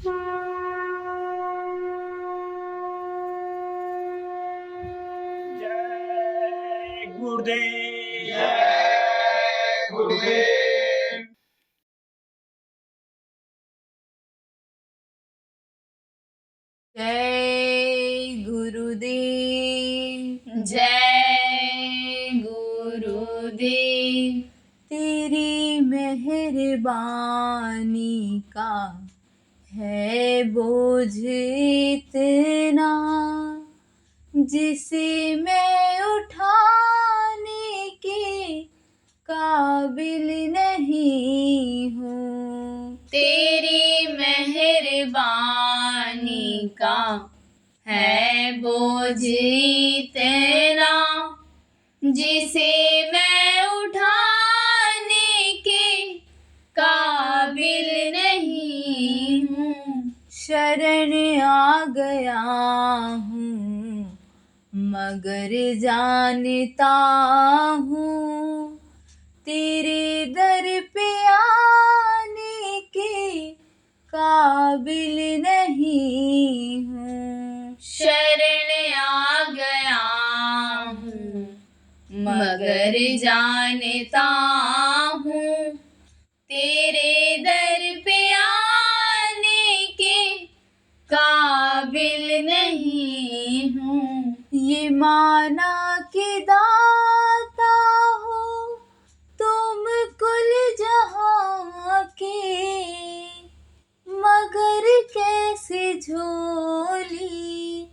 जय गुरुदेव। जय गुरुदेव। जय गुरुदेव। जय गुरुदेव। तेरी मेहरबानी का है बोझ इतना, जिसे मैं उठाने के काबिल नहीं हूँ। तेरी मेहरबानी का है बोझ इतना, जिसे मैं उठाने के काबिल नहीं हूँ। शरण आ गया हूँ मगर जानता हूँ, तेरे दर पे आने के काबिल नहीं हूँ। शरण आ गया हूँ मगर जानता हूँ, तेरे दर पे आने के काबिल नहीं हूँ। ये माना कि दाता हो तुम कुल जहाँ के, मगर कैसे झोली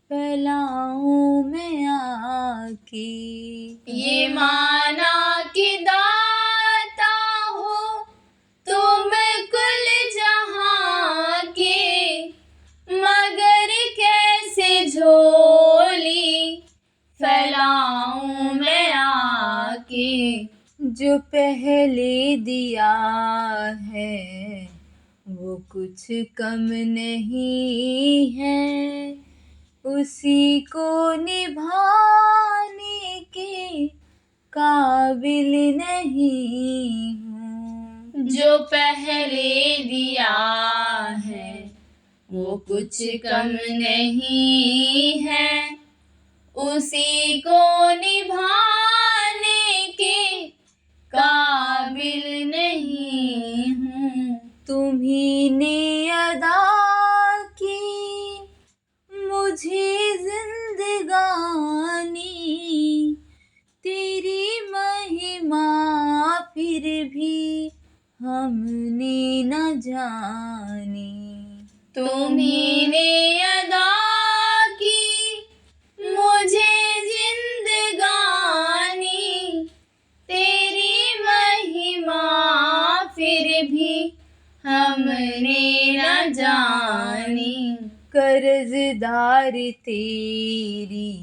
फैलाऊं मैं आके। ये माना कि दाता हो तुम कुल जहाँ के, मगर कैसे झोली फैलाऊं मैं आके। जो पहले दिया है वो कुछ कम नहीं है, उसी को निभाने के काबिल नहीं हूँ। जो पहले दिया है वो कुछ कम नहीं है, उसी को निभाने के काबिल नहीं हूँ। तुम्ही ने अदा की मुझे जिंदगानी, तेरी महिमा फिर भी हमने न जानी। तुम्ही ने अदा की मुझे जिंदगानी, तेरी महिमा फिर भी हमने न जानी। कर्जदार तेरी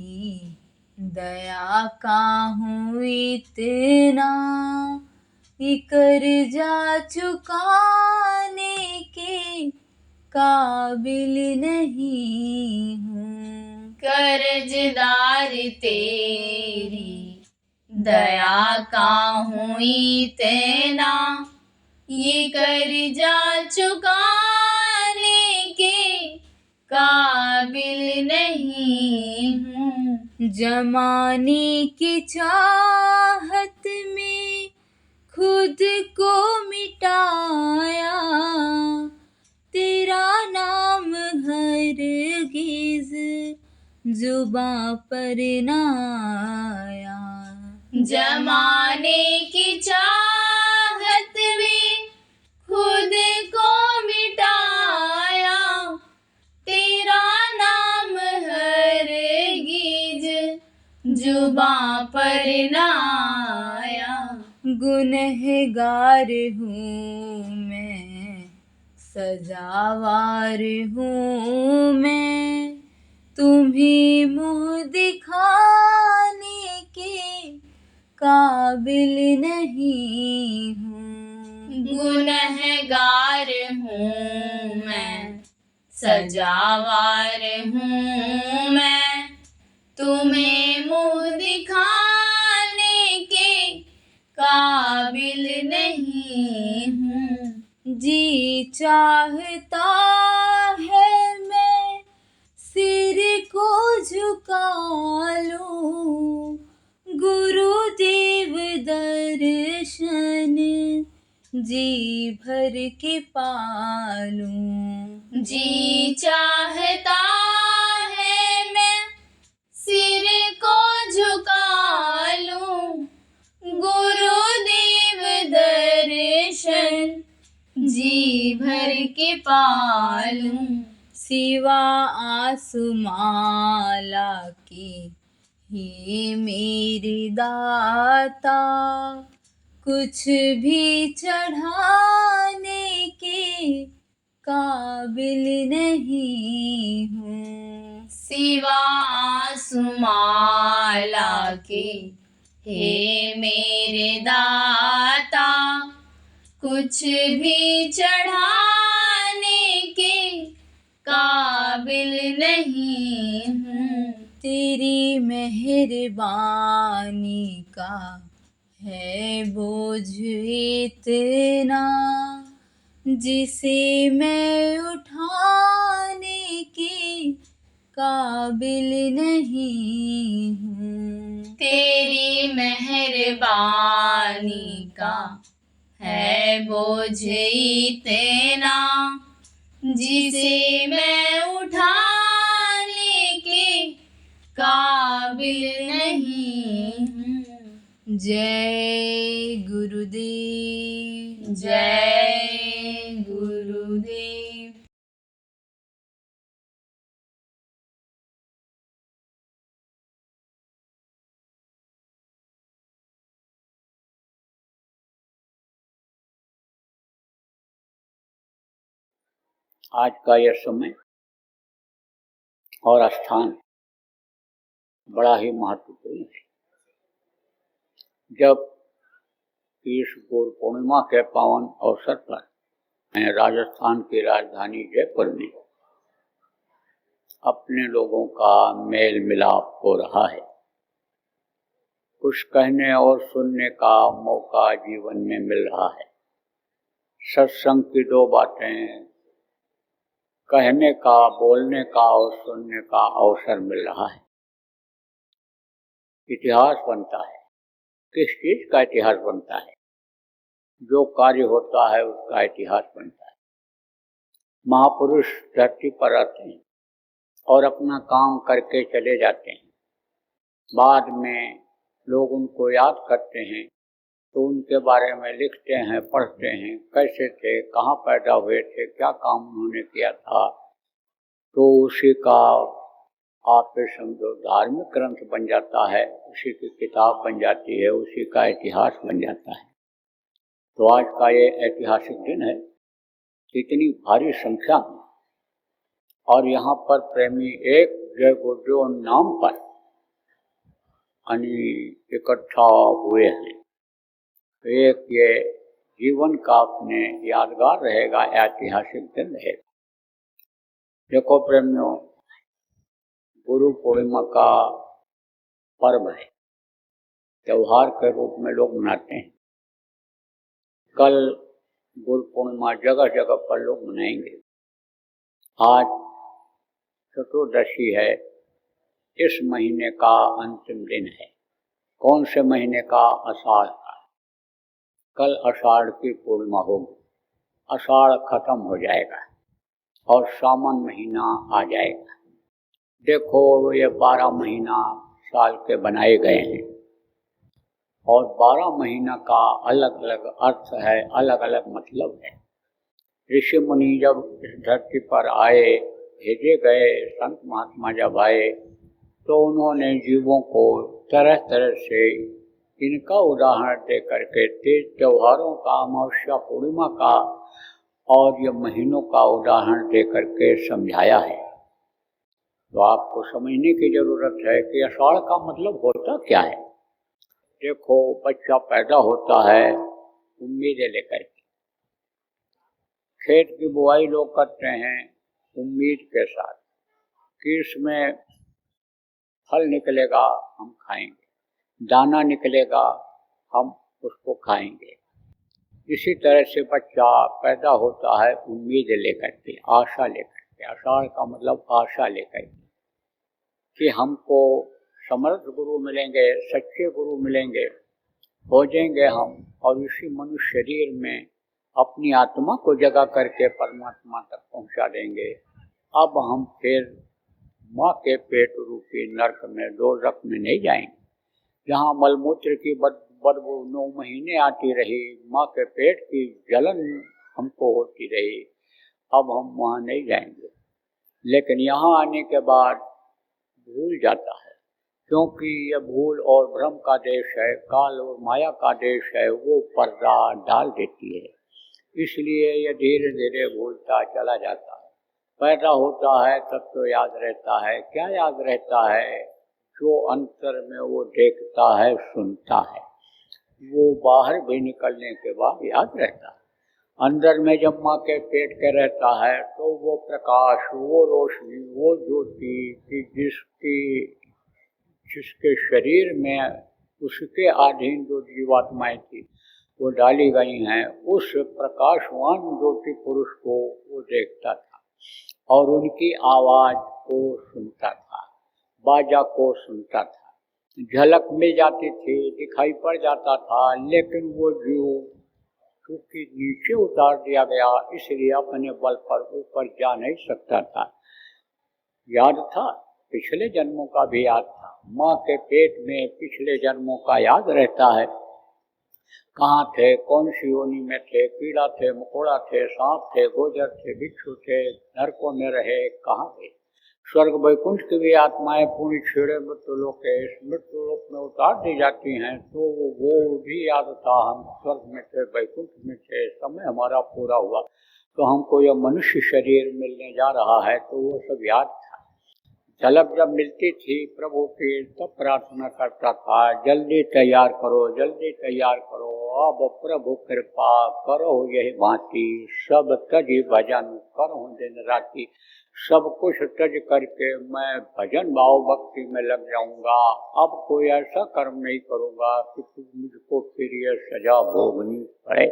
दया का हूँ इतना, ये कर्जा चुकाने के काबिल नहीं हूँ। कर्जदार तेरी दया का हूँ इतना, ये कर्जा चुकाने के काबिल नहीं हूँ। जमाने की चाहत में खुद को मिटाया, तेरा नाम हरगिज़ जुबां पर न आया। जमाने की चाहत में खुद को मिटाया, तेरा नाम हरगिज़ जुबां पर न आया। गुनहगार हूँ मैं, सजावार हूँ मैं, तुम्हें मुँह दिखाने के काबिल नहीं हूँ। गुनहगार हूँ मैं, सजावार हूँ मैं, तुम्हें मुँह दिखाने के काबिल नहीं हूँ। जी चाहता है मैं सिर को झुका लूं, गुरुदेव दर्शन जी भर के पालूं। जी चाहता है मैं सिर को झुका लूं, गुरुदेव दर्शन जी भर के पालूं। सिवा आसमाला के हे मेरे दाता, कुछ भी चढ़ाने के काबिल नहीं हूँ। सिवा आसमाला के हे मेरे दाता, कुछ भी चढ़ाने के काबिल नहीं हूँ। तेरी मेहरबानी का है बोझ इतना, जिसे मैं उठाने के काबिल नहीं हूँ। तेरी मेहरबानी का है बोझ इतना, जिसे मैं उठाने के काबिल नहीं हूँ। जय गुरुदेव, जय गुरुदेव। आज का यह समय और स्थान बड़ा ही महत्वपूर्ण है। जब इस गुरु पूर्णिमा के पावन अवसर पर मैं राजस्थान की राजधानी जयपुर में अपने लोगों का मेल मिलाप हो रहा है, कुछ कहने और सुनने का मौका जीवन में मिल रहा है। सत्संग की दो बातें कहने का, बोलने का और सुनने का अवसर मिल रहा है। इतिहास बनता है। किस चीज का इतिहास बनता है? जो कार्य होता है उसका इतिहास बनता है। महापुरुष धरती पर आते हैं और अपना काम करके चले जाते हैं। बाद में लोग उनको याद करते हैं तो उनके बारे में लिखते हैं, पढ़ते हैं, कैसे थे, कहाँ पैदा हुए थे, क्या काम उन्होंने किया था। तो उसी का आप समझो धार्मिक ग्रंथ बन जाता है, उसी की किताब बन जाती है, उसी का इतिहास बन जाता है। तो आज का ये ऐतिहासिक दिन है, इतनी भारी संख्या में, और यहाँ पर प्रेमी एक जय गुरुदेव नाम पर इकट्ठा हुए हैं। एक ये जीवन का अपने यादगार रहेगा, ऐतिहासिक दिन रहेगा। देखो प्रेमियों, गुरु पूर्णिमा का पर्व है, त्योहार के रूप में लोग मनाते हैं। कल गुरु पूर्णिमा जगह जगह पर लोग मनाएंगे। आज चतुर्दशी है, इस महीने का अंतिम दिन है। कौन से महीने का? आषाढ़ का। कल आषाढ़ की पूर्णिमा होगी। आषाढ़ खत्म हो जाएगा और सावन महीना आ जाएगा। देखो ये 12 महीना साल के बनाए गए हैं और 12 महीना का अलग अलग अर्थ है, अलग अलग मतलब है। ऋषि मुनि जब इस धरती पर आए, भेजे गए, संत महात्मा जब आए तो उन्होंने जीवों को तरह तरह से इनका उदाहरण दे करके तीज त्योहारों का, अमावस्या पूर्णिमा का और ये महीनों का उदाहरण दे करके समझाया है। तो आपको समझने की जरूरत है कि आषाढ़ का मतलब होता क्या है। देखो, बच्चा पैदा होता है उम्मीदें लेकर के। खेत की बुआई लोग करते हैं उम्मीद के साथ कि इसमें फल निकलेगा, हम खाएंगे, दाना निकलेगा, हम उसको खाएंगे। इसी तरह से बच्चा पैदा होता है उम्मीद लेकर के, आशा लेकर के। आषाढ़ का मतलब आशा लेकर के कि हमको समर्थ गुरु मिलेंगे, सच्चे गुरु मिलेंगे, हो जाएंगे हम, और इसी मनुष्य शरीर में अपनी आत्मा को जगा करके परमात्मा तक पहुंचा देंगे। अब हम फिर माँ के पेट रूपी नरक में, दोज़ख में नहीं जाएंगे, जहाँ मलमूत्र की बदबू 9 महीने आती रही, माँ के पेट की जलन हमको होती रही, अब हम वहाँ नहीं जाएंगे। लेकिन यहाँ आने के बाद भूल जाता है, क्योंकि यह भूल और भ्रम का देश है, काल और माया का देश है, वो पर्दा डाल देती है। इसलिए यह धीरे धीरे भूलता चला जाता है। पैदा होता है तब तो याद रहता है, क्या याद रहता है? जो अंतर में वो देखता है, सुनता है, वो बाहर भी निकलने के बाद याद रहता है। अंदर में जब माँ के पेट के रहता है तो वो प्रकाश, वो रोशनी, वो ज्योति कि जिसके शरीर में उसके अधीन जो जीवात्माएं थी वो डाली गई हैं, उस प्रकाशवान ज्योति पुरुष को वो देखता था और उनकी आवाज को सुनता था, बाजा को सुनता था, झलक मिल जाती थी, दिखाई पड़ जाता था। लेकिन वो जीव क्योंकि नीचे उतार दिया गया, इसलिए अपने बल पर ऊपर जा नहीं सकता था। याद था, पिछले जन्मों का भी याद था, माँ के पेट में पिछले जन्मों का याद रहता है। कहाँ थे, कौन सी योनि में थे, कीड़ा थे, मकोड़ा थे, सांप थे, गोजर थे, बिच्छू थे, नरकों में रहे, कहाँ थे। स्वर्ग वैकुंठ की भी आत्माएं पूरी छेड़े मृत्युलोक में उतार दी जाती हैं, तो वो भी याद था, हम स्वर्ग में थे, वैकुंठ में थे, समय हमारा पूरा हुआ तो हमको यह मनुष्य शरीर मिलने जा रहा है, तो वो सब याद था। झलक जब मिलती थी प्रभु की तब प्रार्थना करता था, जल्दी तैयार करो, जल्दी तैयार करो, अब प्रभु कृपा करो यही भांति, सब तज भजन करो दिन राति। सब कुछ तज करके मैं भजन भाव भक्ति में लग जाऊंगा। अब कोई ऐसा कर्म नहीं करूंगा कि मुझको फिर ये सजा भोगनी पड़े।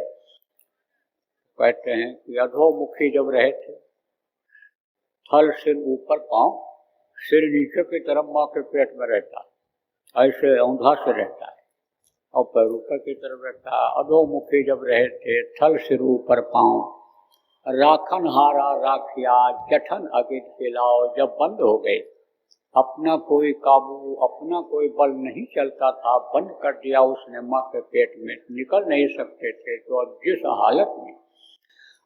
कहते हैं कि अधोमुखी जब रहे थे, थल सिर ऊपर पांव, सिर नीचे की तरफ माँ के पेट में रहता है, ऐसे औंधा से रहता है, और पैर ऊपर की तरफ रहता है। अधोमुखी जब रहे थे, थल सिर ऊपर पांव, राखन हारा राखिया, जठन अगित पिलाओ। जब बंद हो गए, अपना कोई काबू, अपना कोई बल नहीं चलता था, बंद कर दिया उसने माँ के पेट में, निकल नहीं सकते थे, तो अब जिस हालत में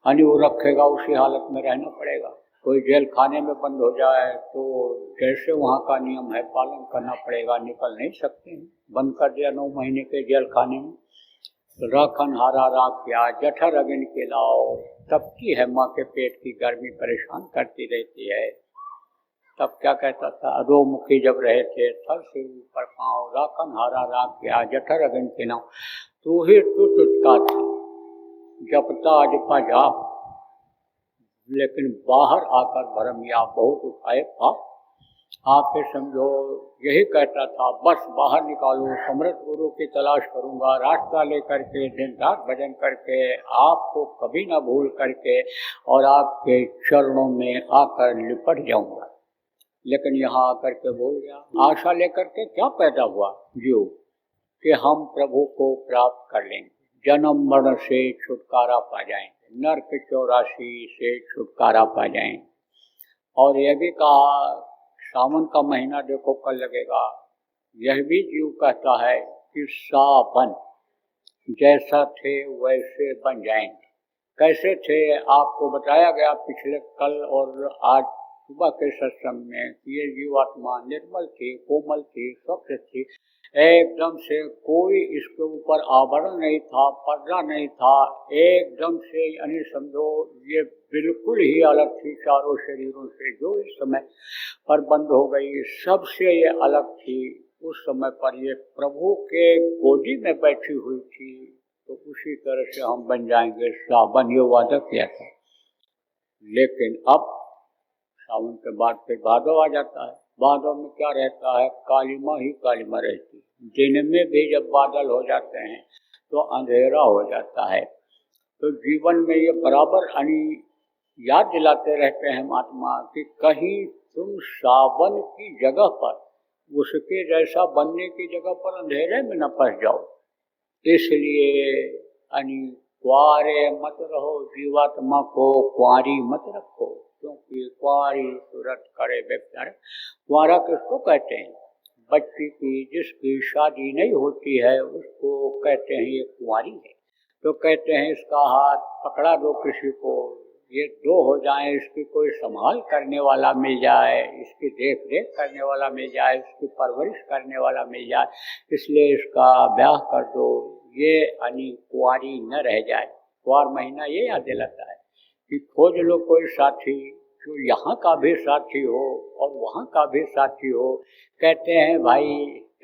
यानी वो रखेगा उसी हालत में रहना पड़ेगा। कोई जेल खाने में बंद हो जाए तो जैसे वहाँ का नियम है पालन करना पड़ेगा, निकल नहीं सकते हैं। बंद कर दिया 9 महीने के जेल खाने में। तो राखन हारा राखिया, जठर अगिन के लाओ, तपती है माँ के पेट की गर्मी, परेशान करती रहती है। तब क्या कहता था, अधोमुखी जब रहे थे, थल से ऊपर पाँव, राखन हारा राखिया, जठर अगिन के लाओ, तू ही तुझका था, जपता जपा जाप, लेकिन बाहर आकर भरम या बहुत उठाए पाप। आप समझो यही कहता था, बस बाहर निकालो, समर्थ गुरु की तलाश करूंगा, रास्ता लेकर के दिन रात भजन करके आपको कभी ना भूल करके और आपके चरणों में आकर लिपट जाऊंगा। लेकिन यहाँ आकर के भूल गया। आशा लेकर के क्या पैदा हुआ जीव कि हम प्रभु को प्राप्त कर लेंगे, जन्म मरण से छुटकारा पा जाएंगे, नरक 84 से छुटकारा पा जाएंगे। और यह भी कहा, सावन का महीना देखो कल लगेगा, यह भी जीव कहता है कि सावन जैसा थे वैसे बन जाएंगे। कैसे थे आपको बताया गया पिछले कल और आज सुबह के सत्संग में कि ये जीवात्मा निर्मल थी, कोमल थी, स्वच्छ थी, एकदम से कोई इसके ऊपर आवरण नहीं था, पर्दा नहीं था, एकदम से यानी समझो ये बिल्कुल ही अलग थी चारों शरीरों से जो इस समय पर बंद हो गई, सबसे ये अलग थी। उस समय पर ये प्रभु के गोदी में बैठी हुई थी, तो उसी तरह से हम बन जाएंगे सावन, ये वादा किया था। लेकिन अब सावन के बाद फिर भादव आ जाता है। भादव में क्या रहता है, कालिमा ही कालिमा रहती है। दिन में भी जब बादल हो जाते हैं तो अंधेरा हो जाता है, तो जीवन में ये बराबर याद दिलाते रहते हैं महात्मा कि कहीं तुम सावन की जगह पर उसके जैसा बनने की जगह पर अंधेरे में न फंस जाओ। इसलिए कुआरे मत रहो, जीवात्मा को कुंवारी मत रखो, क्योंकि कुंवारी सूरत करे बेचारे। कुंवारा किसको कहते हैं? बच्ची की जिसकी शादी नहीं होती है उसको कहते हैं ये कुंवारी है। तो कहते हैं इसका हाथ पकड़ा दो किसी को, ये दो हो जाए, इसकी कोई संभाल करने वाला मिल जाए, इसकी देख रेख करने वाला मिल जाए, इसकी परवरिश करने वाला मिल जाए, इसलिए इसका ब्याह कर दो, ये कुंवारी न रह जाए। कुंवार महीना ये याद दिलाता है कि खोज लो कोई साथी जो यहाँ का भी साथी हो और वहाँ का भी साथी हो। कहते हैं भाई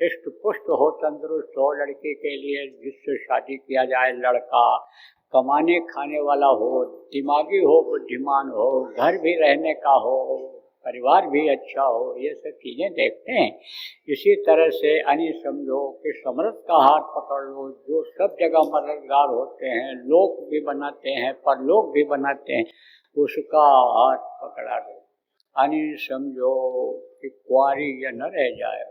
हृष्ट पुष्ट हो, तंदुरुस्त हो लड़की के लिए जिससे शादी किया जाए। लड़का कमाने खाने वाला हो, दिमागी हो, बुद्धिमान हो, घर भी रहने का हो, परिवार भी अच्छा हो, ये सब चीज़ें देखते हैं। इसी तरह से समझो कि समर्थ का हाथ पकड़ लो, जो सब जगह मददगार होते हैं, लोक भी बनाते हैं परलोक भी बनाते हैं, उसका हाथ पकड़ा दो। समझो कि कुंवारी ये न रह जाए।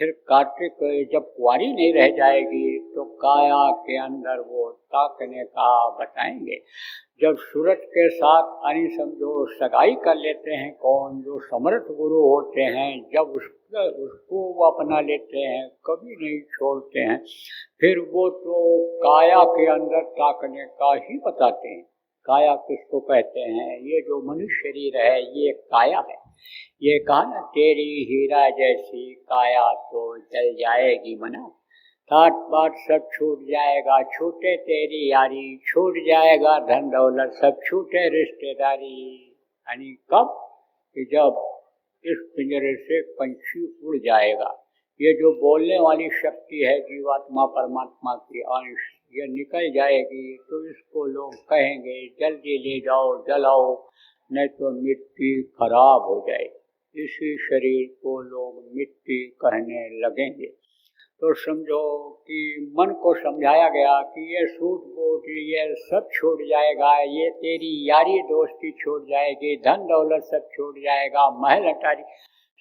फिर कार्तिक जब कुंवारी नहीं रह जाएगी तो काया के अंदर वो ताकने का बताएंगे। जब सूरज के साथ समझो सगाई कर लेते हैं कौन, जो समर्थ गुरु होते हैं, जब उसको वो अपना लेते हैं, कभी नहीं छोड़ते हैं, फिर वो तो काया के अंदर ताकने का ही बताते हैं। काया किसको कहते हैं? ये जो मनुष्य शरीर है ये काया है। ये कहा ना, तेरी हीरा जैसी काया तो जल जाएगी मना, ठाट बाट सब छूट जाएगा, छूटे तेरी यारी, छूट जाएगा धन दौलत, सब छूटे रिश्तेदारी। कब? कि जब इस पिंजरे से पंछी उड़ जाएगा। ये जो बोलने वाली शक्ति है जीवात्मा परमात्मा की अंश, ये निकल जाएगी तो इसको लोग कहेंगे जल्दी ले जाओ, जलाओ, नहीं तो मिट्टी खराब हो जाएगी। इसी शरीर को लोग मिट्टी कहने लगेंगे। तो समझो कि मन को समझाया गया कि ये सूट बूट ये सब छूट जाएगा, ये तेरी यारी दोस्ती छूट जाएगी, धन दौलत सब छूट जाएगा, महल अटारी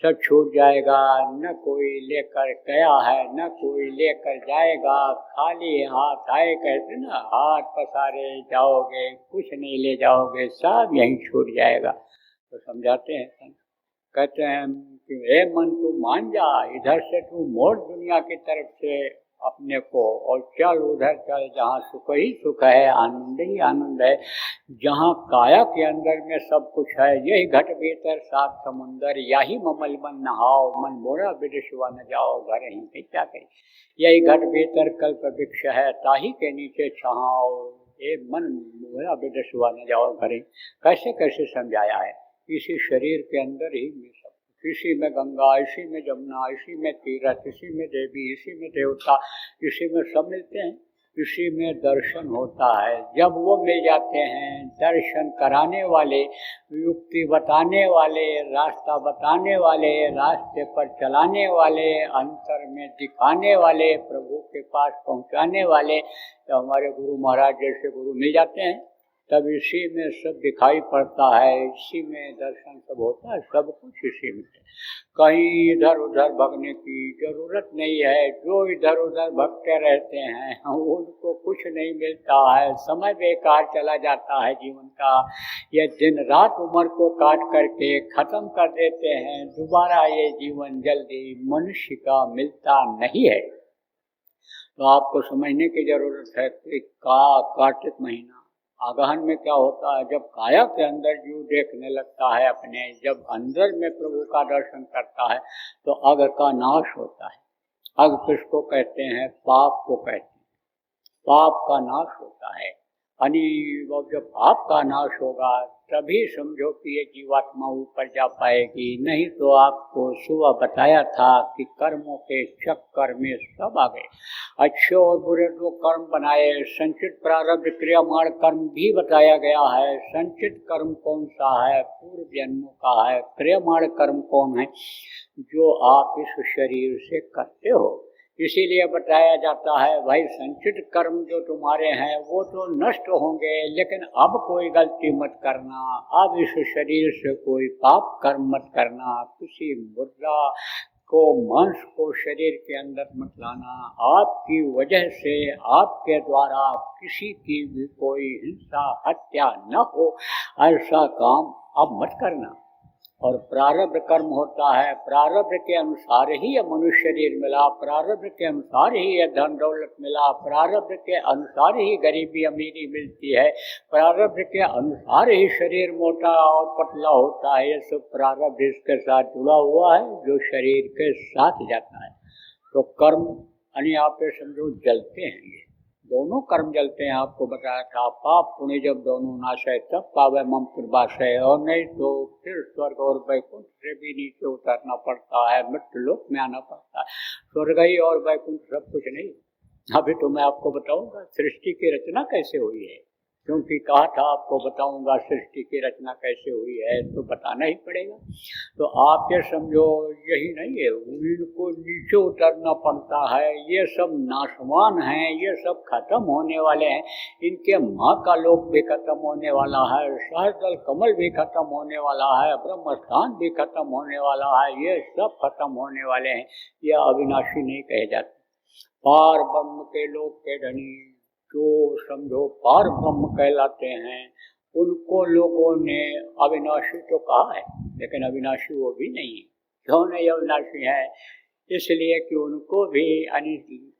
सब छूट जाएगा, न कोई लेकर गया है न कोई लेकर जाएगा, खाली हाथ आए कहते ना, हाथ पसारे जाओगे, कुछ नहीं ले जाओगे, सब यहीं छूट जाएगा। तो समझाते हैं, कहते हैं कि हे मन तू मान जा, इधर से तू मोड़ दुनिया की तरफ से अपने को और चल उधर चल जहाँ सुख ही सुख है, आनंद ही आनंद है, जहाँ काया के अंदर में सब कुछ है। यही घट भीतर सात समुंदर, यही ममल मन नहाओ, मन मोरा विदेशवा न जाओ, घर ही पे क्या करें। यही घट भीतर कल्प वृक्ष है, ताही के नीचे छाओ, ये मन मोरा विदेशवा न जाओ घर ही। कैसे कैसे समझाया है। इसी शरीर के अंदर ही में सब, इसी में गंगा, इसी में जमुना, इसी में तीर्थ, इसी में देवी, इसी में देवता, इसी में सब मिलते हैं, इसी में दर्शन होता है। जब वो मिल जाते हैं, दर्शन कराने वाले, युक्ति बताने वाले, रास्ता बताने वाले, रास्ते पर चलाने वाले, अंतर में दिखाने वाले, प्रभु के पास पहुंचाने वाले, तो हमारे गुरु महाराज जैसे गुरु मिल जाते हैं, तब इसी में सब दिखाई पड़ता है, इसी में दर्शन सब होता है, सब कुछ इसी में है। कहीं इधर उधर भगने की जरूरत नहीं है। जो इधर उधर भगते रहते हैं उनको कुछ नहीं मिलता है, समय बेकार चला जाता है जीवन का। ये दिन रात उम्र को काट करके खत्म कर देते हैं, दोबारा ये जीवन जल्दी मनुष्य का मिलता नहीं है। तो आपको समझने की जरूरत है कि कार्तिक महीना आगहन में क्या होता है। जब काया के अंदर जीव देखने लगता है अपने, जब अंदर में प्रभु का दर्शन करता है, तो अग का नाश होता है। अग किसको कहते हैं? पाप को कहते हैं। पाप का नाश होता है। जब पाप का नाश होगा तभी समझो कि ये जीवात्मा ऊपर जा पाएगी। नहीं तो आपको सुबह बताया था कि कर्मों के चक्कर में सब आ गए। अच्छे और बुरे दो कर्म बनाए, संचित प्रारब्ध क्रियामाण कर्म भी बताया गया है। संचित कर्म कौन सा है? पूर्व जन्मों का है। क्रियामाण कर्म कौन है? जो आप इस शरीर से करते हो। इसीलिए बताया जाता है भाई संचित कर्म जो तुम्हारे हैं वो तो नष्ट होंगे, लेकिन अब कोई गलती मत करना, अब इस शरीर से कोई पाप कर्म मत करना, किसी मुर्दा को मांस को शरीर के अंदर मत लाना, आपकी वजह से आपके द्वारा किसी की भी कोई हिंसा हत्या न हो, ऐसा काम अब मत करना। और प्रारब्ध कर्म होता है, प्रारब्ध के अनुसार ही यह मनुष्य शरीर मिला, प्रारब्ध के अनुसार ही यह धन दौलत मिला, प्रारब्ध के अनुसार ही गरीबी अमीरी मिलती है, प्रारब्ध के अनुसार ही शरीर मोटा और पतला होता है। ये सब प्रारब्ध इसके साथ जुड़ा हुआ है जो शरीर के साथ जाता है। तो कर्म यानी आप ये समझो जलते हैं, ये दोनों कर्म जलते हैं। आपको बताया था पाप पुण्य जब दोनों नाशय तब पावे मम प्रभाषय, और नहीं तो फिर स्वर्ग और वैकुंठ से भी नीचे उतरना पड़ता है, मृत्यु लोक में आना पड़ता है। स्वर्ग ही और वैकुंठ सब कुछ नहीं। अभी तो मैं आपको बताऊंगा सृष्टि की रचना कैसे हुई है, क्योंकि कहा था आपको बताऊंगा सृष्टि की रचना कैसे हुई है, तो बताना ही पड़ेगा। तो आप ये समझो यही नहीं है, इनको नीचे उतरना पड़ता है, ये सब नाशवान हैं, ये सब खत्म होने वाले हैं, इनके माँ का लोक भी खत्म होने वाला है, सहस्त्र कमल भी खत्म होने वाला है, ब्रह्म स्थान भी खत्म होने वाला है, ये सब खत्म होने वाले हैं। ये अविनाशी नहीं कहे जाते। पार ब्रह्म के लोक के धनी जो समझो पार ब्रह्म कहलाते हैं, उनको लोगों ने अविनाशी तो कहा है, लेकिन अविनाशी वो भी नहीं है। क्यों नहीं अविनाशी है? इसलिए कि उनको भी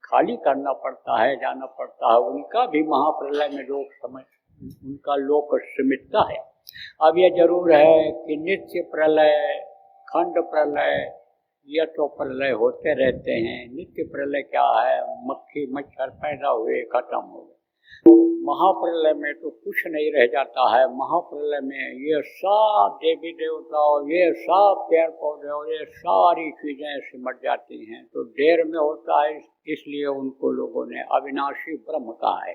खाली करना पड़ता है, जाना पड़ता है, उनका भी महाप्रलय में लोक समय उनका लोक सीमितता है। अब यह जरूर है कि नित्य प्रलय, खंड प्रलय, ये तो प्रलय होते रहते हैं। नित्य प्रलय क्या है? मक्खी मच्छर पैदा हुए खत्म हो गए। तो महाप्रलय में तो कुछ नहीं रह जाता है। महाप्रलय में ये सब देवी देवता और ये सब पेड़ पौधे और ये सारी चीजें सिमट जाती हैं, तो देर में होता है, इसलिए उनको लोगों ने अविनाशी ब्रह्म कहा है।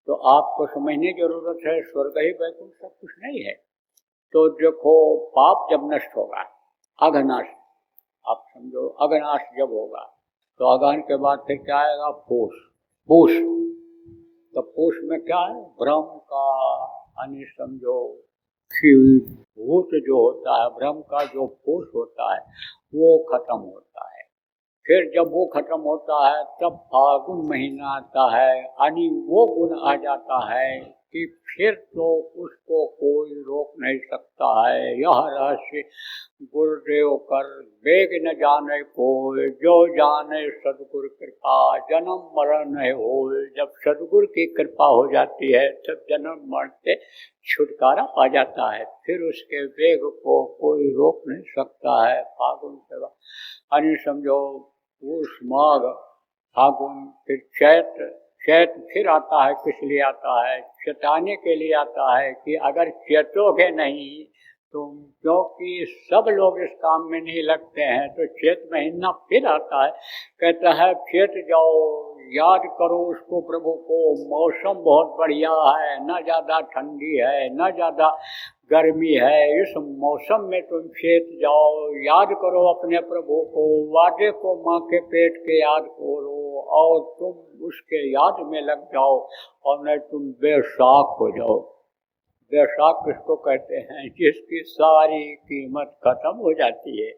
तो आपको समझने की जरूरत है, स्वर्ग ही वैकुंठ सब कुछ नहीं है। तो देखो पाप जब नष्ट होगा, अघनाश, आप समझो अघनाश जब होगा, तो अगहन के बाद फिर क्या आएगा? पूष। पूष, तो पूष में क्या है? ब्रह्म का यानी समझो भूत जो होता है, ब्रह्म का जो पूष होता है वो खत्म होता है। फिर जब वो खत्म होता है तब फागुन महीना आता है, यानी वो गुण आ जाता है कि फिर तो उसको कोई रोक नहीं सकता है। यह रहस्य गुरुदेव कर वेग न जाने कोई, जो जाने सदगुरु कृपा जन्म मरण नहीं हो। जब सदगुरु की कृपा हो जाती है तब जन्म मरण से छुटकारा पा जाता है, फिर उसके वेग को कोई रोक नहीं सकता है। फागुन से यानी समझो पूष माघ फागुन, फिर चैत। चैत फिर आता है, किस लिए आता है? चेताने के लिए आता है कि अगर चेतोगे नहीं तुम, क्योंकि सब लोग इस काम में नहीं लगते हैं, तो चेत महीना फिर आता है। कहता है चेत जाओ, याद करो उसको प्रभु को, मौसम बहुत बढ़िया है, न ज़्यादा ठंडी है न ज़्यादा गर्मी है। इस मौसम में तुम चेत जाओ, याद करो अपने प्रभु को, वादे को माँ के पेट के याद करो और तुम उसके याद में लग जाओ, और नहीं तुम बेसाख हो जाओ। बेसाख किसको कहते हैं? जिसकी सारी कीमत खत्म हो जाती है।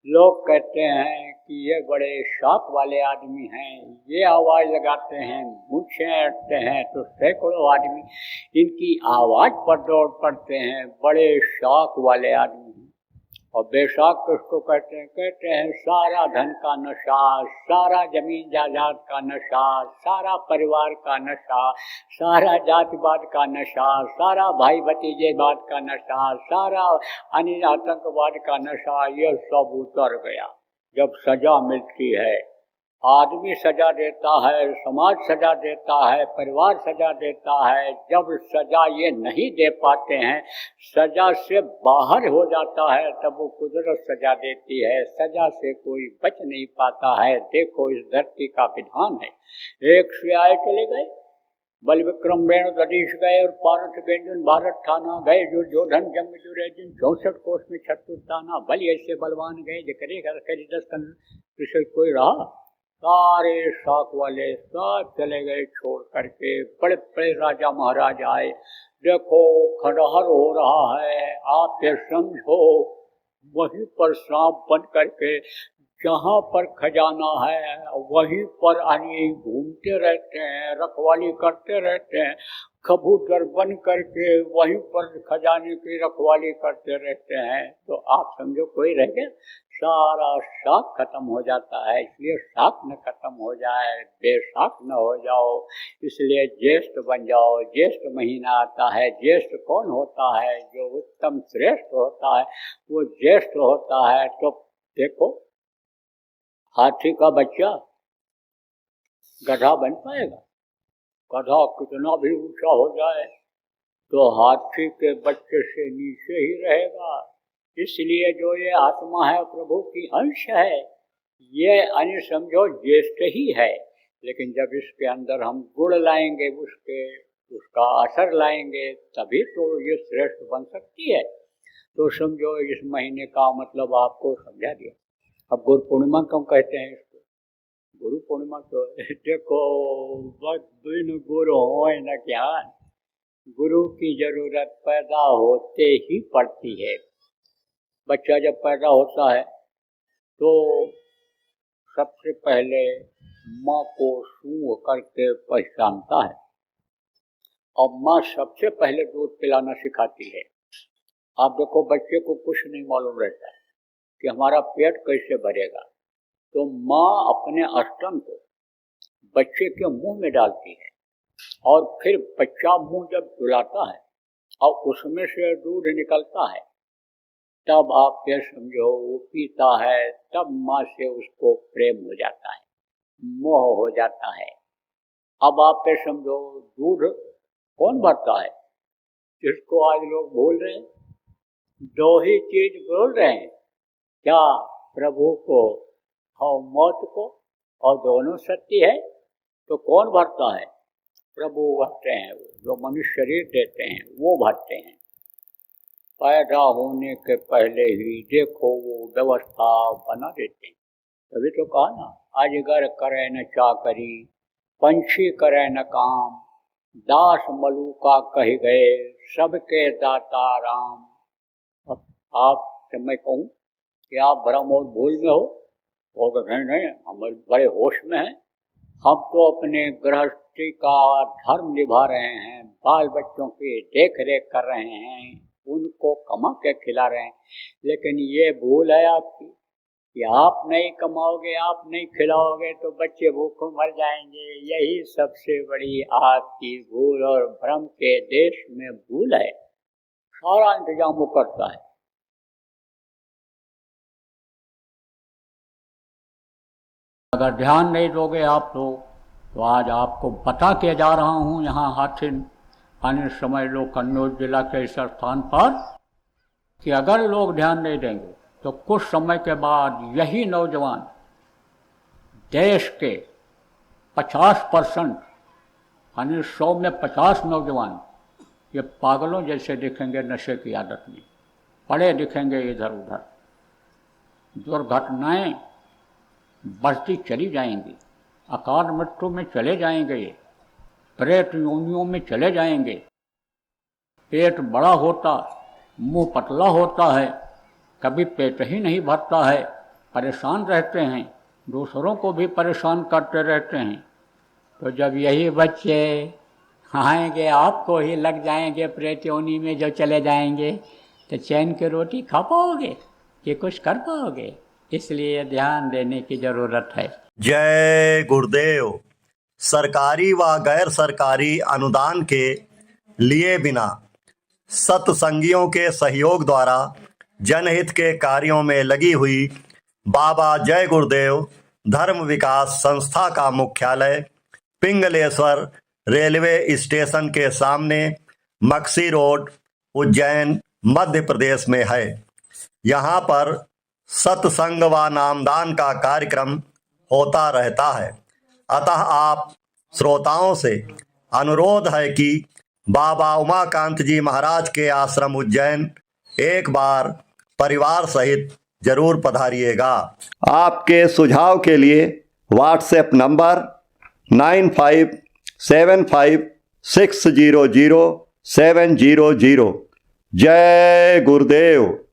लोग कहते हैं कि ये बड़े शौक वाले आदमी हैं, ये आवाज़ लगाते हैं, मूछें अटते हैं, तो सैकड़ों आदमी इनकी आवाज़ पर दौड़ पड़ते हैं, बड़े शौक वाले आदमी हैं। और बेशक किसको कहते हैं? कहते हैं सारा धन का नशा, सारा जमीन जायदाद का नशा, सारा परिवार का नशा, सारा जातिवाद का नशा, सारा भाई भतीजेवाद का नशा, सारा आतंकवाद का नशा, ये सब उतर गया जब सजा मिलती है। आदमी सजा देता है, समाज सजा देता है, परिवार सजा देता है। जब सजा ये नहीं दे पाते हैं, सजा से बाहर हो जाता है, तब वो कुदरत सजा देती है। सजा से कोई बच नहीं पाता है। देखो इस धरती का विधान है। एक से आए चले गए, बल विक्रम वेणु दधीश गए और पारथ व्यंजन भारत थाना गए, दुर्योधन जंग जुरे जिन 64 कोष में छत्तुर ताना, बल ऐसे बलवान गए जकरे घर 10 कोई रहा। सारे शाख वाले सब चले गए छोड़ करके। बड़े बड़े राजा महाराज आए, देखो खंडहर हो रहा है, आप ये समझो वहीं पर सांप बन करके जहाँ पर खजाना है वहीं पर आनी घूमते रहते हैं, रखवाली करते रहते हैं, कबूतर बन करके वहीं पर खजाने की रखवाली करते रहते हैं। तो आप समझो कोई रह गया, सारा शाख खत्म हो जाता है। इसलिए शाख न खत्म हो जाए, बेशाख न हो जाओ, इसलिए ज्येष्ठ बन जाओ। ज्येष्ठ महीना आता है। ज्येष्ठ कौन होता है? जो उत्तम श्रेष्ठ होता है वो ज्येष्ठ होता है। तो देखो हाथी का बच्चा गधा बन पाएगा? गधा कितना भी ऊंचा हो जाए तो हाथी के बच्चे से नीचे ही रहेगा। इसलिए जो ये आत्मा है प्रभु की अंश है, ये अन्य समझो ज्येष्ठ ही है। लेकिन जब इसके अंदर हम गुण लाएंगे, उसका असर लाएंगे, तभी तो ये श्रेष्ठ बन सकती है। तो समझो इस महीने का मतलब आपको समझा दिया। अब गुरु पूर्णिमा क्यों कहते हैं इसको? गुरु पूर्णिमा तो देखो बिन गुरु हो न ज्ञान, गुरु की जरूरत पैदा होते ही पड़ती है। बच्चा जब पैदा होता है तो सबसे पहले माँ को सूंघ करके पहचानता है और माँ सबसे पहले दूध पिलाना सिखाती है। आप देखो बच्चे को कुछ नहीं मालूम रहता है कि हमारा पेट कैसे भरेगा, तो माँ अपने स्तन को बच्चे के मुंह में डालती है और फिर बच्चा मुंह जब फुलाता है और उसमें से दूध निकलता है, तब आप ये समझो वो पीता है, तब माँ से उसको प्रेम हो जाता है, मोह हो जाता है। अब आप ये समझो दूध कौन भरता है? जिसको आज लोग बोल रहे हैं, दो ही चीज बोल रहे हैं, क्या? प्रभु को और मौत को, और दोनों सत्य है। तो कौन भरता है? प्रभु भरते हैं, जो मनुष्य शरीर देते हैं वो भरते हैं। पैदा होने के पहले ही देखो वो व्यवस्था बना देते हैं। तभी तो कहा ना, अजगर करे न चाकरी, पंछी करे न काम, दास मलूका कह गए, सबके दाता राम। अब आप से मैं कहूँ कि आप भ्रम और भूल में हो, और नहीं हम बड़े होश में हैं। हम तो अपने गृहस्थी का धर्म निभा रहे हैं, बाल बच्चों की देख रेख कर रहे हैं, उनको कमा के खिला रहे हैं। लेकिन ये भूल है आपकी कि आप नहीं कमाओगे, आप नहीं खिलाओगे तो बच्चे भूखों मर जाएंगे। यही सबसे बड़ी आपकी भूल और भ्रम के देश में भूल है। सारा इंतजाम वो करता है। अगर ध्यान नहीं दोगे आप लोग, तो आज आपको बता के जा रहा हूँ यहाँ हाथिन आने समय लोग कन्नौज जिला के इस स्थान पर, कि अगर लोग ध्यान नहीं देंगे तो कुछ समय के बाद यही नौजवान देश के 50% यानी 100 में 50 नौजवान ये पागलों जैसे दिखेंगे, नशे की आदत में पड़े दिखेंगे इधर उधर। दुर्घटनाएं बढ़ती चली जाएंगी, अकाल मृत्यु में चले जाएंगे, प्रेत योनियों में चले जाएंगे। पेट बड़ा होता, मुंह पतला होता है, कभी पेट ही नहीं भरता है, परेशान रहते हैं, दूसरों को भी परेशान करते रहते हैं। तो जब यही बच्चे आएंगे, आपको ही लग जाएंगे प्रेत योनि में जो चले जाएंगे, तो चैन की रोटी खा पाओगे कि कुछ कर पाओगे? इसलिए ध्यान देने की जरूरत है। जय गुरुदेव। सरकारी व गैर सरकारी अनुदान के लिए बिना सत्संगियों के सहयोग द्वारा जनहित के कार्यों में लगी हुई बाबा जय गुरुदेव धर्म विकास संस्था का मुख्यालय पिंगलेश्वर रेलवे स्टेशन के सामने मक्सी रोड, उज्जैन, मध्य प्रदेश में है। यहाँ पर सत्संग व नामदान का कार्यक्रम होता रहता है। अतः आप श्रोताओं से अनुरोध है कि बाबा उमाकांत जी महाराज के आश्रम उज्जैन एक बार परिवार सहित जरूर पधारिएगा। आपके सुझाव के लिए व्हाट्सएप नंबर 9575600700। जय गुरुदेव।